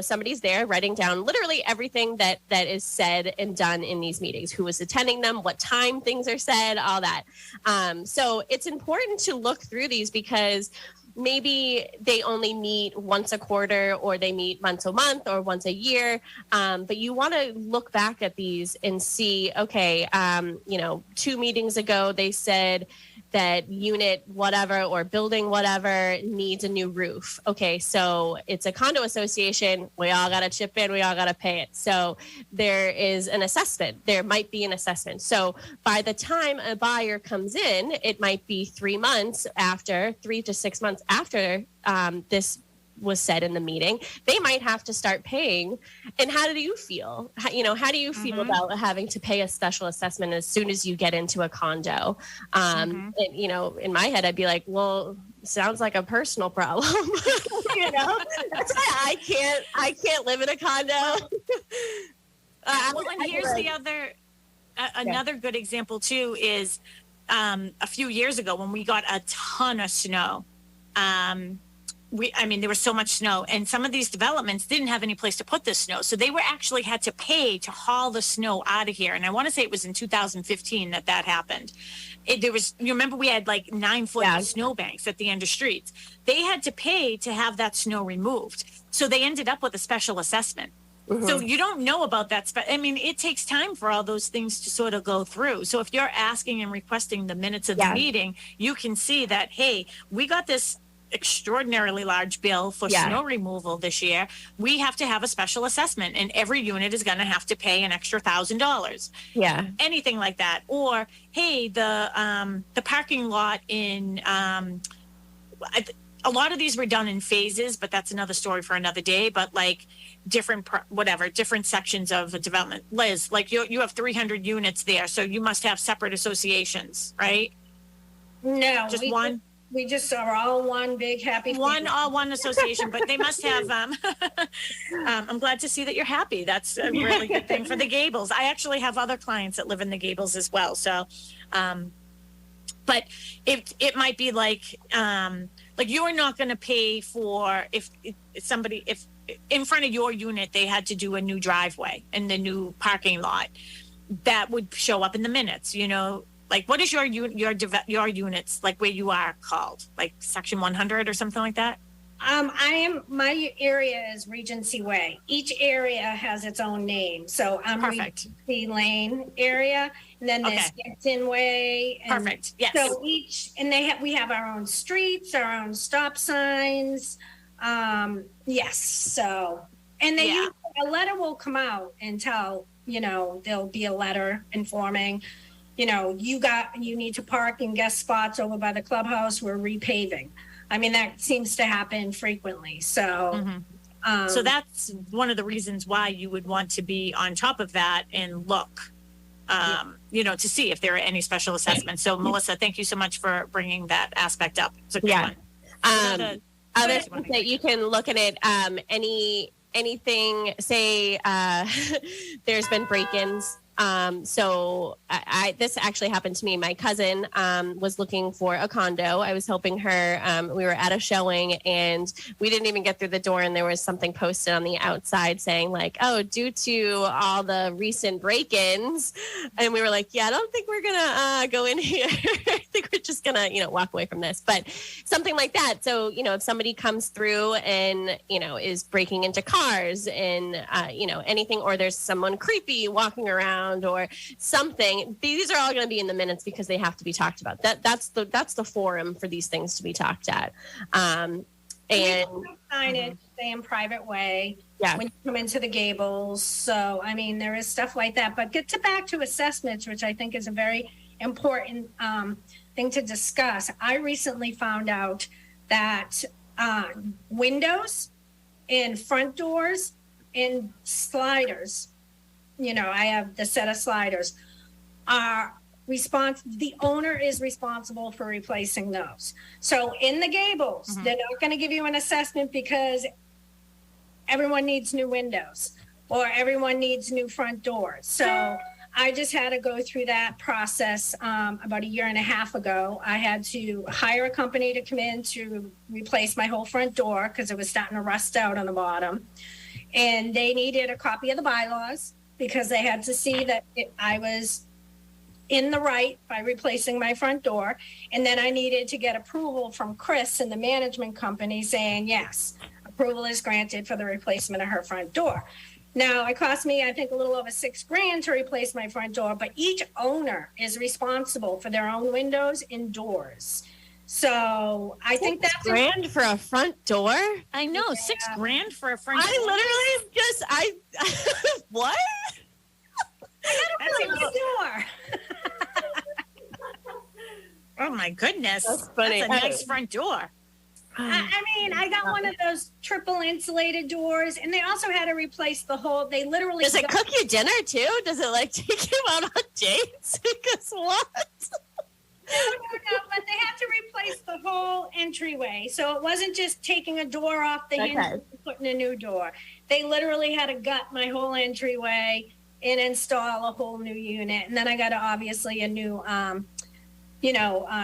somebody's there writing down literally everything that is said and done in these meetings, who was attending them, what time things are said, all that. So it's important to look through these because maybe they only meet once a quarter, or they meet once a month or once a year. But you want to look back at these and see, okay, 2 meetings ago, they said that unit whatever or building whatever needs a new roof. Okay, so it's a condo association. We all got to chip in. We all got to pay it. So there is an assessment. There might be an assessment. So by the time a buyer comes in, it might be 3 to 6 months after this was said in the meeting, they might have to start paying. And how do you feel? How do you feel about having to pay a special assessment as soon as you get into a condo? And, in my head, I'd be like, well, sounds like a personal problem. That's why I can't live in a condo. And here's the other, another good example too is a few years ago when we got a ton of snow. There was so much snow, and some of these developments didn't have any place to put the snow. So they actually had to pay to haul the snow out of here. And I want to say it was in 2015 that happened. You remember we had like 9-foot snowbanks at the end of streets. They had to pay to have that snow removed. So they ended up with a special assessment. So you don't know about that. It takes time for all those things to sort of go through. So if you're asking and requesting the minutes of the meeting, you can see that, hey, we got this extraordinarily large bill for snow removal this year. We have to have a special assessment, and every unit is going to have to pay an extra $1,000. Yeah, anything like that. Or hey, the parking lot in a lot of these were done in phases, but that's another story for another day. But like different sections of a development. Liz, like you have 300 units there, so you must have separate associations, right? No, Just we one? We just are all one big happy One association, but they must have. I'm glad to see that you're happy. That's a really good thing for the Gables. I actually have other clients that live in the Gables as well. So, but it might be like you're not going to pay for if somebody if in front of your unit they had to do a new driveway in the new parking lot, that would show up in the minutes. Like, what is your units, like where you are, called? Like Section 100 or something like that? My area is Regency Way. Each area has its own name. So I'm Perfect. Regency Lane area, and then there's Hampton Way. And Perfect. Yes. So we have our own streets, our own stop signs. Yes. So, and a letter will come out and tell, there'll be a letter informing, you need to park in guest spots over by the clubhouse. We're repaving. I mean, that seems to happen frequently. So, so that's one of the reasons why you would want to be on top of that and look, to see if there are any special assessments. So, Melissa, thank you so much for bringing that aspect up. It's a good one. Other things that you can look at it, anything, say there's been break-ins. So this actually happened to me. My cousin was looking for a condo. I was helping her. We were at a showing and we didn't even get through the door, and there was something posted on the outside saying like, oh, due to all the recent break-ins. And we were like, yeah, I don't think we're gonna go in here. I think we're just gonna walk away from this. But something like that. So if somebody comes through and is breaking into cars and anything, or there's someone creepy walking around or something, these are all going to be in the minutes because they have to be talked about. That's the forum for these things to be talked at. And signage, stay in private way when you come into the Gables. So I mean, there is stuff like that. But back to assessments, which I think is a very important thing to discuss. I recently found out that windows and front doors and sliders, I have the set of sliders, the owner is responsible for replacing those. So in the Gables, they're not going to give you an assessment because everyone needs new windows or everyone needs new front doors. So I just had to go through that process about a year and a half ago. I had to hire a company to come in to replace my whole front door because it was starting to rust out on the bottom. And they needed a copy of the bylaws, because they had to see that I was in the right by replacing my front door. And then I needed to get approval from Chris and the management company saying, yes, approval is granted for the replacement of her front door. Now, it cost me, I think, a little over $6,000 to replace my front door, but each owner is responsible for their own windows and doors. So I think that's $6,000 for a front door. I know, $6,000 for a front door. I literally what? That's a good door. Oh my goodness, that's funny. That's a nice front door. I mean, I got one of those triple insulated doors, and they also had to replace the whole. They literally. Does it cook you dinner too? Does it take you out on dates? Because what? No, but they had to replace the whole entryway. So it wasn't just taking a door off the hinge and putting a new door. They literally had to gut my whole entryway and install a whole new unit. And then I got obviously a new,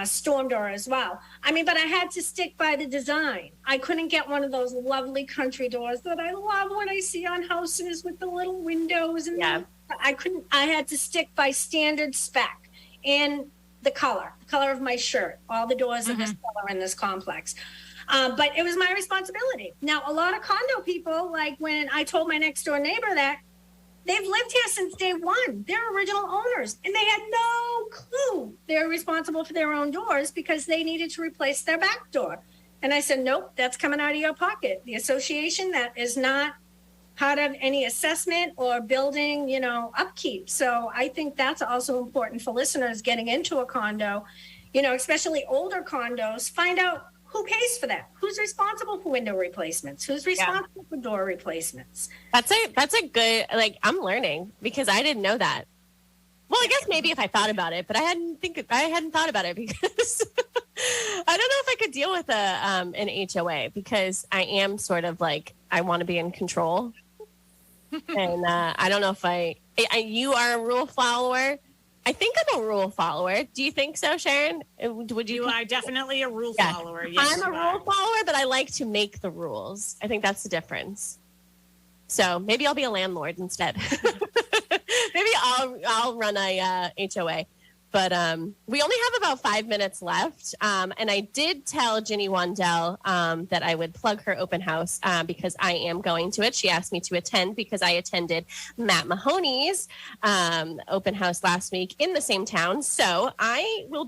storm door as well. I mean, but I had to stick by the design. I couldn't get one of those lovely country doors that I love when I see on houses with the little windows. And I had to stick by standard spec and the color of my shirt. All the doors are this color in this complex. But it was my responsibility. Now, a lot of condo people, like when I told my next door neighbor that, they've lived here since day one. They're original owners, and they had no clue they're responsible for their own doors because they needed to replace their back door. And I said, nope, that's coming out of your pocket. The association, that is not part of any assessment or building, upkeep. So I think that's also important for listeners getting into a condo, especially older condos, find out who pays for that? Who's responsible for window replacements? Who's responsible for door replacements? That's a good, I'm learning because I didn't know that. Well, I guess maybe if I thought about it, but I hadn't thought about it because I don't know if I could deal with an HOA because I am sort of like, I want to be in control. And I don't know if you are a rule follower. I think I'm a rule follower. Do you think so, Sharon? Would you? You are definitely a rule follower. Yes, I'm a rule follower, but I like to make the rules. I think that's the difference. So maybe I'll be a landlord instead. Maybe I'll run a HOA. But we only have about 5 minutes left. And I did tell Ginny Wandell that I would plug her open house because I am going to it. She asked me to attend because I attended Matt Mahoney's open house last week in the same town. So I will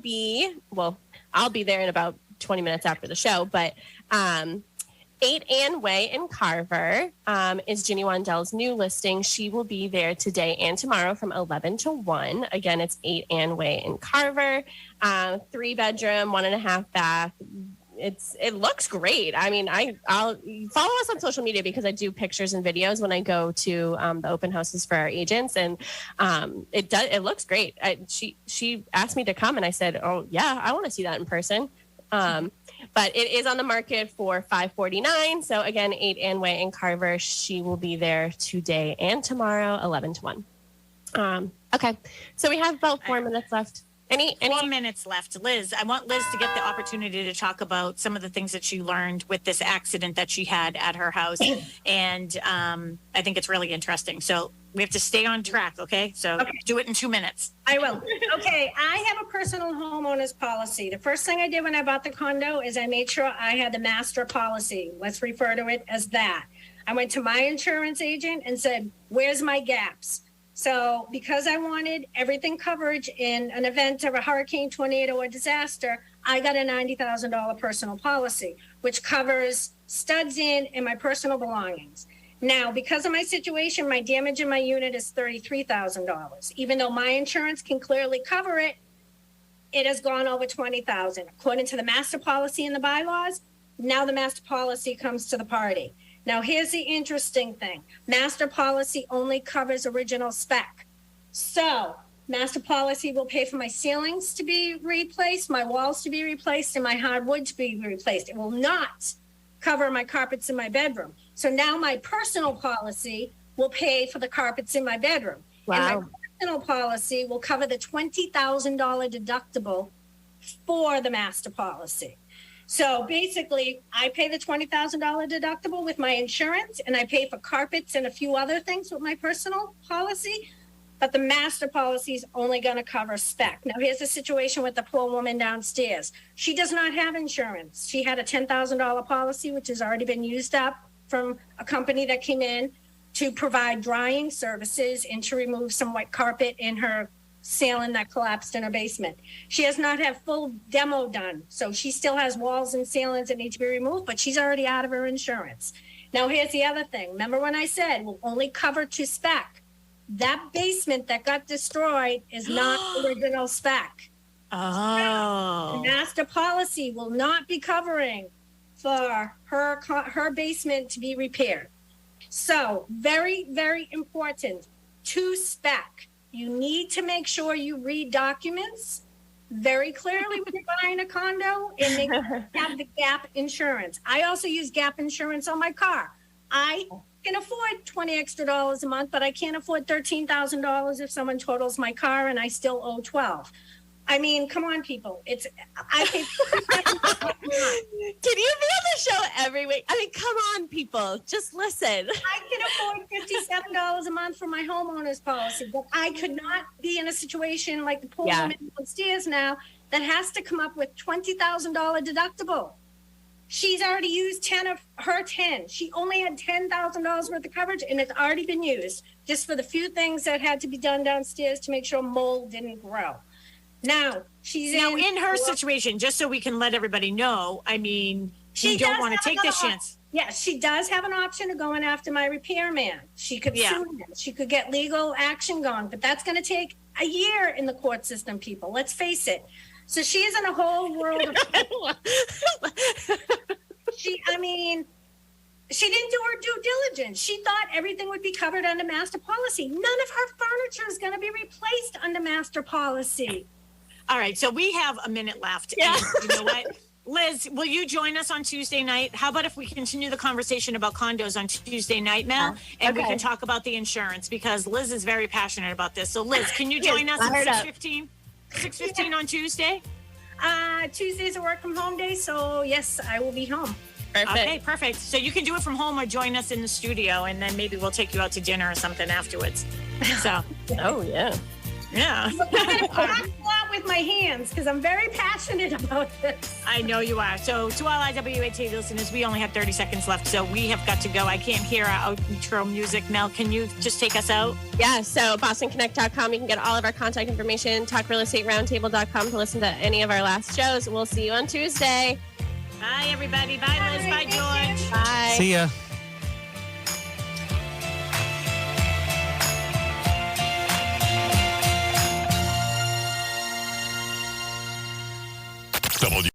I'll be there in about 20 minutes after the show. But 8 Ann Way in Carver is Ginny Wandell's new listing. She will be there today and tomorrow from 11 to 1. Again, it's 8 Ann Way in Carver, 3-bedroom, 1.5 bath. It looks great. I mean, I'll follow us on social media because I do pictures and videos when I go to the open houses for our agents, and it looks great. She asked me to come, and I said, "Oh yeah, I want to see that in person." But it is on the market for $549. So again, 8 Ann Way in Carver. She will be there today and tomorrow, 11 to 1. Okay. So we have about 4 minutes left. Any 4 minutes left. Liz, I want Liz to get the opportunity to talk about some of the things that she learned with this accident that she had at her house. And I think it's really interesting. So we have to stay on track, okay? So do it in 2 minutes. I will. Okay, I have a personal homeowner's policy. The first thing I did when I bought the condo is I made sure I had the master policy. Let's refer to it as that. I went to my insurance agent and said, where's my gaps? So because I wanted everything coverage in an event of a hurricane, tornado, or disaster, I got a $90,000 personal policy, which covers studs in and my personal belongings. Now, because of my situation, my damage in my unit is $33,000. Even though my insurance can clearly cover it, it has gone over $20,000. According to the master policy and the bylaws, now the master policy comes to the party. Now, here's the interesting thing. Master policy only covers original spec. So master policy will pay for my ceilings to be replaced, my walls to be replaced, and my hardwood to be replaced. It will not cover my carpets in my bedroom. So now my personal policy will pay for the carpets in my bedroom. Wow. And my personal policy will cover the $20,000 deductible for the master policy. So basically, I pay the $20,000 deductible with my insurance, and I pay for carpets and a few other things with my personal policy. But the master policy is only going to cover spec. Now, here's the situation with the poor woman downstairs. She does not have insurance. She had a $10,000 policy, which has already been used up from a company that came in to provide drying services and to remove some white carpet in her ceiling that collapsed in her basement. She has not had full demo done. So she still has walls and ceilings that need to be removed, but she's already out of her insurance. Now, here's the other thing. Remember when I said we'll only cover to spec? That basement that got destroyed is not original spec. Oh. The master policy will not be covering for her basement to be repaired. So very, very important to spec. You need to make sure you read documents very clearly when you're buying a condo and make sure you have the gap insurance. I also use gap insurance on my car. I can afford $20 extra a month, but I can't afford $13,000 if someone totals my car and I still owe $12,000. I mean, come on, people. I pay. Can you be on the show every week? I mean, come on, people. Just listen. I can afford $57 a month for my homeowner's policy, but I could not be in a situation like the poor woman downstairs now that has to come up with $20,000 deductible. She's already used 10 of her 10. She only had $10,000 worth of coverage, and it's already been used just for the few things that had to be done downstairs to make sure mold didn't grow. Now, she's in her situation, just so we can let everybody know, I mean, you don't want to take this chance. Yes, she does have an option of going after my repairman. She could sue him. She could get legal action going, but that's going to take a year in the court system, people. Let's face it. So she is in a whole world of... She didn't do her due diligence. She thought everything would be covered under master policy. None of her furniture is going to be replaced under master policy. All right, so we have a minute left. Yeah. And you know what? Liz, will you join us on Tuesday night? How about if we continue the conversation about condos on Tuesday night, Mel, and we okay. can talk about the insurance because Liz is very passionate about this. So, Liz, can you join us fired at up. 6:15 on Tuesday? Tuesday's a work from home day, so yes, I will be home. Perfect. Okay, perfect. So you can do it from home or join us in the studio, and then maybe we'll take you out to dinner or something afterwards. So, Oh, yeah. yeah. I'm going to talk a lot with my hands because I'm very passionate about this. I know you are. So to all our WATD listeners, we only have 30 seconds left, so we have got to go. I can't hear our outro music. Mel, can you just take us out? Yeah, so BostonConnect.com. You can get all of our contact information. TalkRealEstateRoundtable.com to listen to any of our last shows. We'll see you on Tuesday. Bye, everybody. Bye, Liz. Bye, George. Bye. See ya.